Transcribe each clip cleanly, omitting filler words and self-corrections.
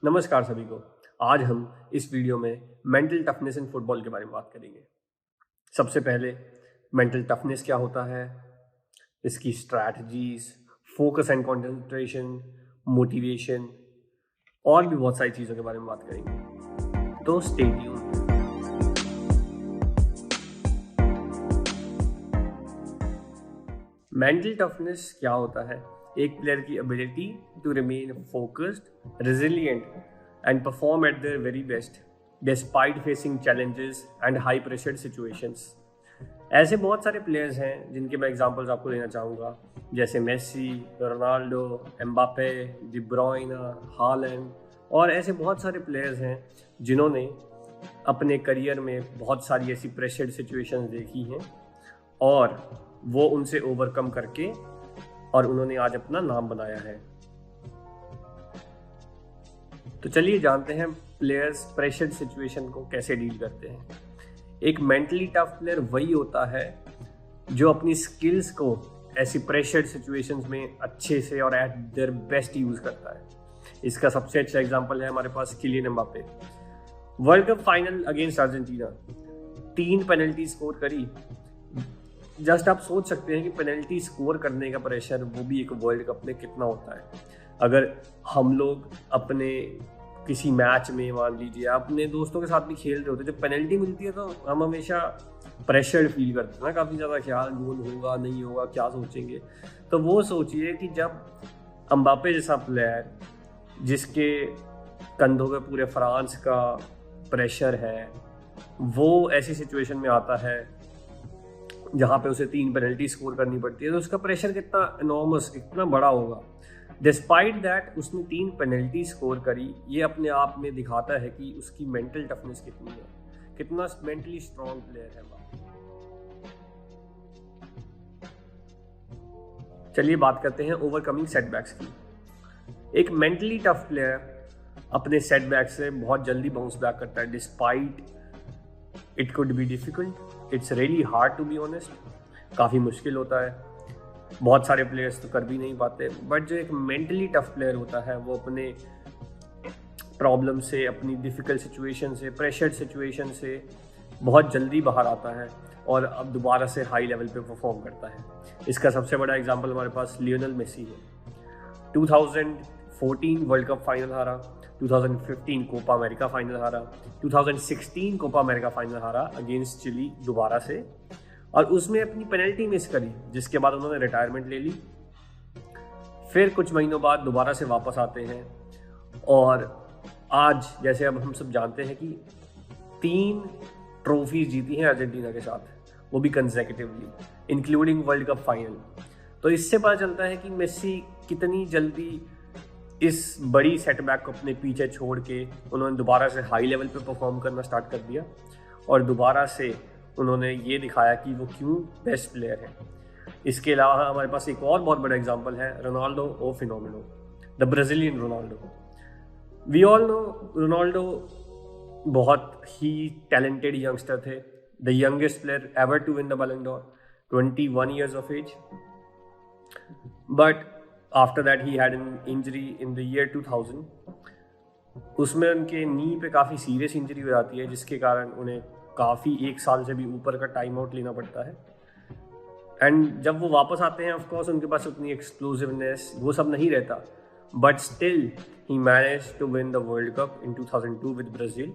नमस्कार सभी को। आज हम इस वीडियो में मेंटल टफनेस इन फुटबॉल के बारे में बात करेंगे। सबसे पहले मेंटल टफनेस क्या होता है, इसकी strategies, focus and concentration, motivation और भी बहुत सारी चीज़ों के बारे में बात करेंगे। तो स्टे ट्यून्ड। मेंटल टफनेस क्या होता है? एक प्लेयर की ability to remain focused, resilient and perform at their very best despite facing challenges and high pressure situations. ऐसे बहुत सारे प्लेयर्स हैं जिनके मैं एग्जांपल्स आपको देना चाहूँगा, जैसे Messi, Ronaldo, Mbappe, De Bruyne, Haaland और ऐसे बहुत सारे प्लेयर्स हैं जिन्होंने अपने करियर में बहुत सारी ऐसी प्रेशर्ड सिचुएशंस देखी हैं और वो उनसे ओवरकम करके और उन्होंने आज अपना नाम बनाया है। तो चलिए जानते हैं प्लेयर्स प्रेशर सिचुएशन को कैसे डील करते हैं। एक मेंटली टफ प्लेयर वही होता है जो अपनी स्किल्स को ऐसी प्रेशर सिचुएशंस में अच्छे से और एट देयर बेस्ट यूज करता है। इसका सबसे अच्छा एग्जांपल है हमारे पास Kylian Mbappe. World Cup final against Argentina 3 penalty score करी। जस्ट आप सोच सकते हैं कि पेनल्टी स्कोर करने का प्रेशर वो भी एक वर्ल्ड कप में कितना होता है। अगर हम लोग अपने किसी मैच में, मान लीजिए अपने दोस्तों के साथ भी खेल रहे होते, जब पेनल्टी मिलती है तो हम हमेशा प्रेशर फील करते हैं ना, काफ़ी ज़्यादा ख्याल गोल होगा नहीं होगा क्या सोचेंगे। तो वो सोचिए कि जब एम्बापे जैसा प्लेयर जिसके कंधों पे पूरे फ्रांस का प्रेशर है, वो ऐसी सिचुएशन में आता है जहाँ पे उसे 3 पेनल्टी स्कोर करनी पड़ती है, तो उसका प्रेशर कितना एनॉर्मस, कितना बड़ा होगा। डिस्पाइट दैट उसने 3 पेनल्टी स्कोर करी। ये अपने आप में दिखाता है कि उसकी मेंटल टफनेस कितनी है, कितना मेंटली स्ट्रॉन्ग प्लेयर है। चलिए बात करते हैं ओवरकमिंग सेटबैक्स की। एक मेंटली टफ प्लेयर अपने सेटबैक से बहुत जल्दी बाउंस बैक करता है। Despite it could be difficult, it's really hard to be honest, काफ़ी मुश्किल होता है, बहुत सारे प्लेयर्स तो कर भी नहीं पाते। बट जो एक मेंटली टफ प्लेयर होता है वो अपने प्रॉब्लम से, अपनी डिफ़िकल्ट सिचुएशन से, प्रेशर्ड सिचुएशन से बहुत जल्दी बाहर आता है और अब दोबारा से हाई लेवल पे परफॉर्म करता है। इसका सबसे बड़ा एग्जांपल हमारे पास लियोनेल मेसी है। 2014 वर्ल्ड कप फाइनल हारा, 2015 कोपा अमेरिका फाइनल हारा, 2016 कोपा अमेरिका फाइनल हारा अगेंस्ट चिली दोबारा से, और उसमें अपनी पेनल्टी मिस करी, जिसके बाद उन्होंने रिटायरमेंट ले ली। फिर कुछ महीनों बाद दोबारा से वापस आते हैं और आज जैसे अब हम सब जानते हैं कि 3 ट्रॉफीज जीती हैं अर्जेंटीना के साथ, वो भी consecutively, including world Cup final. तो इससे पता चलता है कि मेसी कितनी जल्दी इस बड़ी सेटबैक को अपने पीछे छोड़ के उन्होंने दोबारा से हाई लेवल पे परफॉर्म करना स्टार्ट कर दिया और दोबारा से उन्होंने ये दिखाया कि वो क्यों बेस्ट प्लेयर है। इसके अलावा हमारे पास एक और बहुत बड़ा एग्जांपल है Ronaldo O Fenomeno, the Brazilian Ronaldo. We all know Ronaldo बहुत ही टैलेंटेड यंगस्टर थे, the youngest player ever to win the Ballon d'Or, 21 years of age. But after that he had an injury in the year 2000. उसमें उनके नी पे काफ़ी serious injury हो जाती है, जिसके कारण उन्हें काफ़ी 1 साल से भी ऊपर का टाइम आउट लेना पड़ता है। एंड जब वो वापस आते हैं ऑफकोर्स उनके पास उतनी एक्सप्लोसिवनेस वो सब नहीं रहता, but still he manage to win the world cup in 2002 with Brazil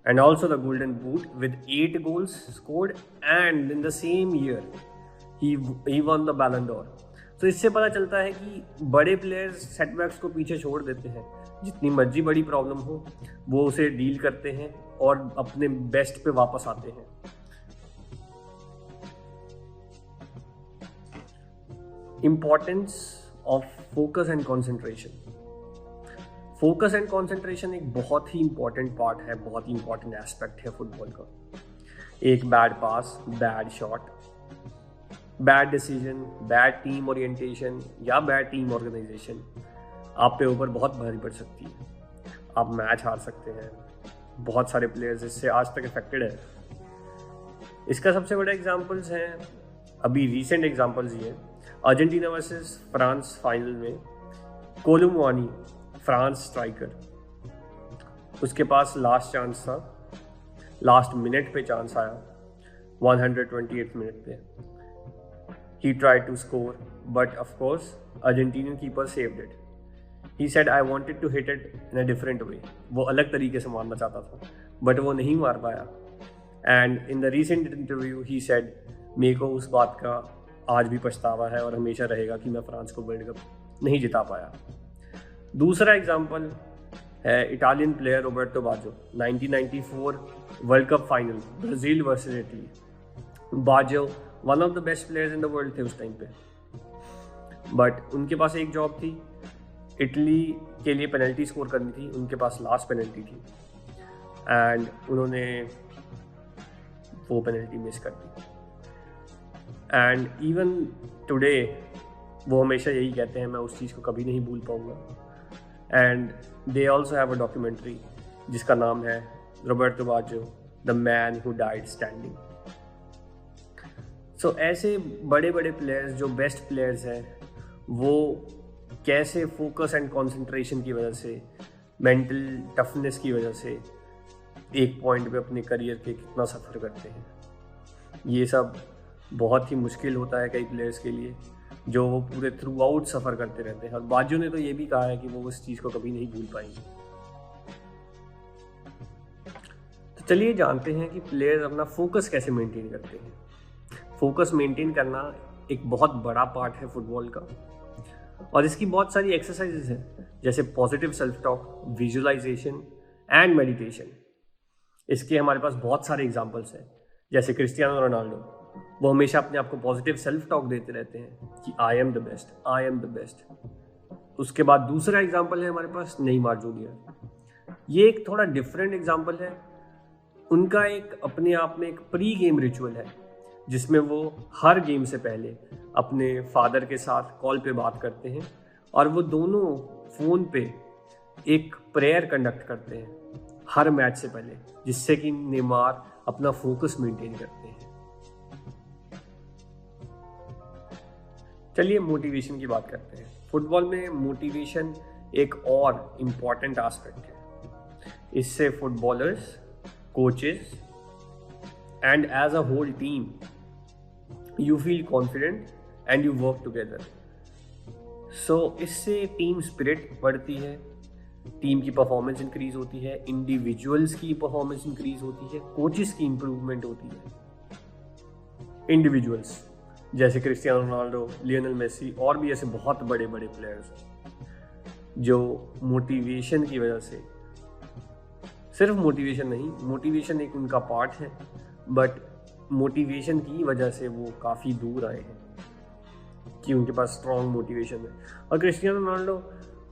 and also the golden boot with 8 goals scored, and in the same year he won the Ballon d'Or. तो इससे पता चलता है कि बड़े प्लेयर्स सेटबैक्स को पीछे छोड़ देते हैं, जितनी मर्जी बड़ी प्रॉब्लम हो वो उसे डील करते हैं और अपने बेस्ट पे वापस आते हैं। Importance of focus and concentration. Focus and concentration एक बहुत ही इंपॉर्टेंट पार्ट है, बहुत ही इंपॉर्टेंट एस्पेक्ट है फुटबॉल का। एक bad pass, bad shot, bad decision, bad team orientation या बैड टीम ऑर्गेनाइजेशन आप पे ऊपर बहुत भारी पड़ सकती है। आप मैच हार सकते हैं। बहुत सारे प्लेयर्स इससे आज तक इफेक्टेड है। इसका सबसे बड़ा एग्जांपल्स हैं, अभी रीसेंट एग्जांपल्स ये हैं, अर्जेंटीना वर्सेस फ्रांस फाइनल में कोलू मुआनी फ्रांस स्ट्राइकर उसके पास लास्ट चांस था, लास्ट मिनट पे चांस आया, 128 मिनट पे। He tried to score, but of course, Argentinian keeper saved it. He said, I wanted to hit it in a different way. वो अलग तरीके से मारना चाहता था, but वो नहीं मार पाया. And in the recent interview, he said, मेरे को उस बात का आज भी पछतावा है और हमेशा रहेगा कि मैं फ्रांस को वर्ल्ड कप नहीं जिता पाया. दूसरा एग्जाम्पल है Italian player Roberto Baggio, 1994 World Cup final Brazil versus Italy. Baggio one of the best players in the world थे उस टाइम पे, बट उनके पास एक जॉब थी, इटली के लिए पेनल्टी स्कोर करनी थी. उनके पास लास्ट पेनल्टी थी एंड उन्होंने वो पेनल्टी मिस कर दी. एंड इवन टुडे वो हमेशा यही कहते हैं, मैं उस चीज़ को कभी नहीं भूल पाऊँगा. And they also have a documentary जिसका नाम है Roberto Baggio the man who died standing. So ऐसे बड़े बड़े प्लेयर्स जो बेस्ट प्लेयर्स हैं, वो कैसे फोकस एंड कंसंट्रेशन की वजह से, मेंटल टफनेस की वजह से एक पॉइंट पे अपने करियर के कितना सफ़र करते हैं. ये सब बहुत ही मुश्किल होता है कई प्लेयर्स के लिए, जो वो पूरे थ्रू आउट सफ़र करते रहते हैं. और बाजू ने तो ये भी कहा है कि वो उस चीज़ को कभी नहीं भूल पाएंगे. तो चलिए जानते हैं कि प्लेयर्स अपना फोकस कैसे मेंटेन करते हैं. फोकस मेंटेन करना एक बहुत बड़ा पार्ट है फुटबॉल का, और इसकी बहुत सारी एक्सरसाइजेज हैं, जैसे positive self talk, visualization and meditation. इसके हमारे पास बहुत सारे एग्जांपल्स हैं, जैसे क्रिस्टियानो रोनाल्डो, वो हमेशा अपने आप को पॉजिटिव सेल्फ टॉक देते रहते हैं कि I am the best, I am the best. उसके बाद दूसरा एग्जाम्पल है हमारे पास नेइमार जूनियर. ये एक थोड़ा डिफरेंट एग्जाम्पल है. उनका एक अपने आप में एक प्री गेम रिचुअल है, जिसमें वो हर गेम से पहले अपने फादर के साथ कॉल पे बात करते हैं, और वो दोनों फ़ोन पे एक प्रेयर कंडक्ट करते हैं हर मैच से पहले, जिससे कि नेमार अपना फोकस मेंटेन करते हैं. चलिए मोटिवेशन की बात करते हैं. फुटबॉल में मोटिवेशन एक और इम्पॉर्टेंट एस्पेक्ट है. इससे footballers, coaches and as a whole team you feel confident and you work together. So इससे टीम स्पिरिट बढ़ती है, टीम की परफॉर्मेंस इंक्रीज होती है, इंडिविजुअल्स की परफॉर्मेंस इंक्रीज होती है, कोचेस की इंप्रूवमेंट होती है. इंडिविजुअल्स जैसे क्रिस्टियानो रोनाल्डो, लियोनेल मेसी और भी ऐसे बहुत बड़े बड़े प्लेयर्स हैं जो मोटिवेशन की वजह से, सिर्फ मोटिवेशन नहीं, मोटिवेशन एक उनका पार्ट है, बट मोटिवेशन की वजह से वो काफ़ी दूर आए हैं कि उनके पास स्ट्रॉन्ग मोटिवेशन है. और क्रिस्टियानो रोनाल्डो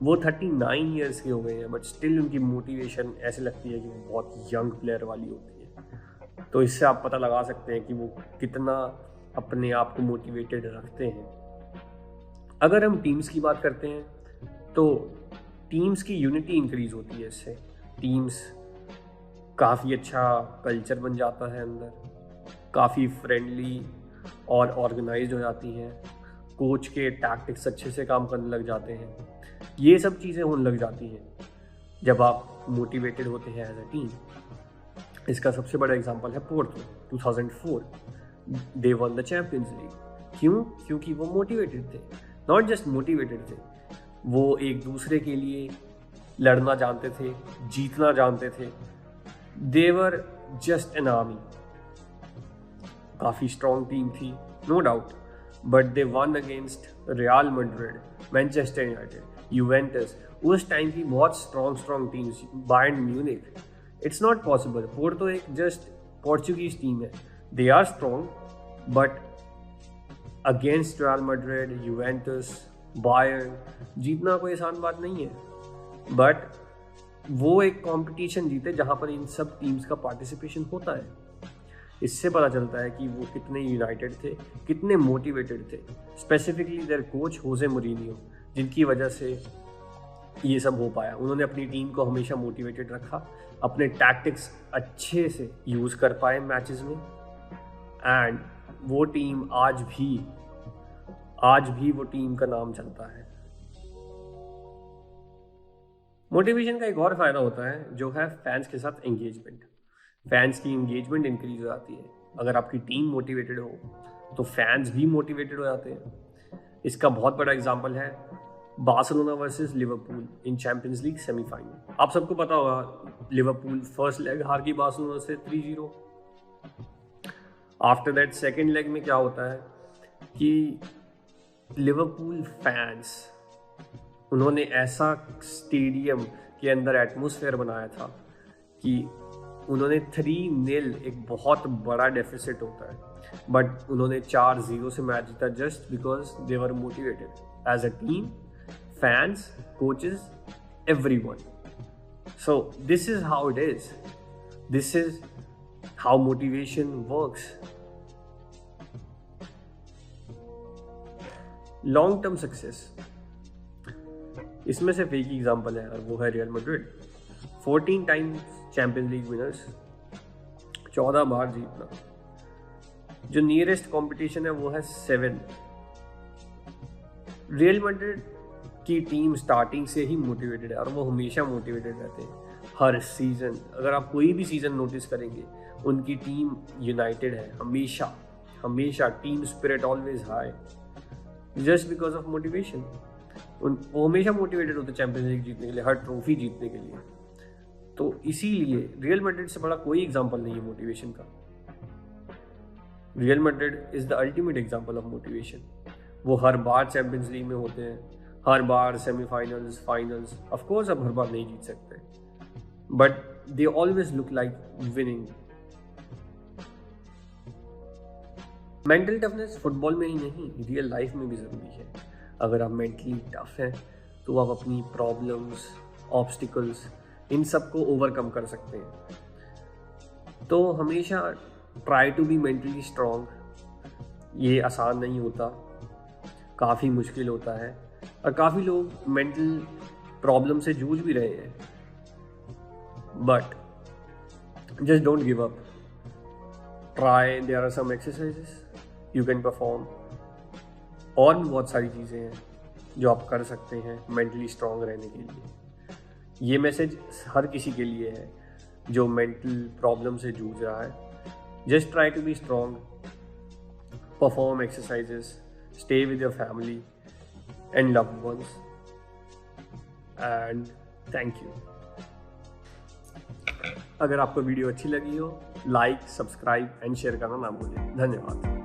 वो 39 ईयर्स के हो गए हैं, बट स्टिल उनकी मोटिवेशन ऐसे लगती है कि वो बहुत यंग प्लेयर वाली होती है. तो इससे आप पता लगा सकते हैं कि वो कितना अपने आप को मोटिवेटेड रखते हैं. अगर हम टीम्स की बात करते हैं तो टीम्स की यूनिटी इंक्रीज होती है. इससे टीम्स काफ़ी अच्छा कल्चर बन जाता है अंदर, काफ़ी फ्रेंडली और ऑर्गेनाइज्ड हो जाती हैं, कोच के टैक्टिक्स अच्छे से काम करने लग जाते हैं. ये सब चीज़ें होने लग जाती हैं जब आप मोटिवेटेड होते हैं एज अ टीम. इसका सबसे बड़ा एग्जांपल है Porto. 2004 they one the champions league. क्यों? क्योंकि वो मोटिवेटेड थे. नॉट जस्ट मोटिवेटेड थे, वो एक दूसरे के लिए लड़ना जानते थे, जीतना जानते थे. They were just an army. काफ़ी स्ट्रॉन्ग टीम थी, no doubt, but they won against Real Madrid, Manchester United, Juventus. उस टाइम की बहुत strong teams, Bayern Munich. It's not possible. Porto एक जस्ट पोर्चुगीज टीम है. They are strong, but against Real Madrid, Juventus, Bayern जीतना कोई आसान बात नहीं है. बट वो एक कंपटीशन जीते जहां पर इन सब टीम्स का पार्टिसिपेशन होता है. इससे पता चलता है कि वो कितने यूनाइटेड थे, कितने मोटिवेटेड थे. स्पेसिफिकली देयर कोच होजे मोरिनियो, जिनकी वजह से ये सब हो पाया. उन्होंने अपनी टीम को हमेशा मोटिवेटेड रखा, अपने टैक्टिक्स अच्छे से यूज़ कर पाए मैचेस में, एंड वो टीम आज भी वो टीम का नाम चलता है. मोटिवेशन का एक और फायदा होता है जो है फैंस के साथ एंगेजमेंट। फैंस की एंगेजमेंट इंक्रीज हो जाती है। अगर आपकी टीम मोटिवेटेड हो तो फैंस भी मोटिवेटेड हो जाते हैं। इसका बहुत बड़ा एग्जांपल है बार्सिलोना वर्सेस लिवरपूल इन चैंपियंस लीग सेमीफाइनल। आप सबको पता होगा लिवरपूल फर्स्ट लेग हार गई बार्सिलोना से 3-0। आफ्टर दैट सेकेंड लेग में क्या होता है कि लिवरपूल फैंस उन्होंने ऐसा स्टेडियम के अंदर एटमॉस्फेयर बनाया था कि उन्होंने 3-0, एक बहुत बड़ा डेफिसिट होता है, बट उन्होंने 4-0 से मैच जीता just because they were motivated as a team, fans, coaches, everyone. So this is how it is, this is how motivation works. Long term success, इसमें सिर्फ एक ही एग्जांपल है और वो है Real Madrid. 14 times champions league winners, 14 बार जीतना। जो नियरेस्ट कंपटीशन है वो है 7। रियल मैड्रिड की टीम स्टार्टिंग से ही मोटिवेटेड है और वो हमेशा मोटिवेटेड रहते हैं हर सीजन। अगर आप कोई भी सीजन नोटिस करेंगे उनकी टीम यूनाइटेड है हमेशा हमेशा। Team spirit always high just because of motivation. वो हमेशा मोटिवेटेड होते चैंपियंस लीग जीतने के लिए, हर ट्रॉफी जीतने के लिए। तो इसीलिए रियल मैड्रिड से बड़ा कोई एग्जांपल नहीं है मोटिवेशन का। Real Madrid is the ultimate example of motivation. वो हर बार चैंपियंस लीग में होते हैं, हर बार सेमीफाइनल्स, फाइनल्स। ऑफ कोर्स अब हर बार नहीं जीत सकते, but they always look like winning. Mental toughness football में ही नहीं, रियल लाइफ में भी ज़रूरी है। अगर आप मेंटली टफ हैं तो आप अपनी प्रॉब्लम्स, ऑब्स्टिकल्स, इन सब को ओवरकम कर सकते हैं। तो हमेशा try to be mentally strong. ये आसान नहीं होता, काफ़ी मुश्किल होता है और काफ़ी लोग मेंटल प्रॉब्लम से जूझ भी रहे हैं, but just don't give up. Try, there are some exercises you can perform. और भी बहुत सारी चीज़ें हैं जो आप कर सकते हैं मेंटली स्ट्रॉन्ग रहने के लिए। ये मैसेज हर किसी के लिए है जो मेंटल प्रॉब्लम से जूझ रहा है। Just try to be strong, perform exercises, stay with your family and loved ones, and thank you. अगर आपको वीडियो अच्छी लगी हो, लाइक, सब्सक्राइब एंड शेयर करना ना भूलें। धन्यवाद।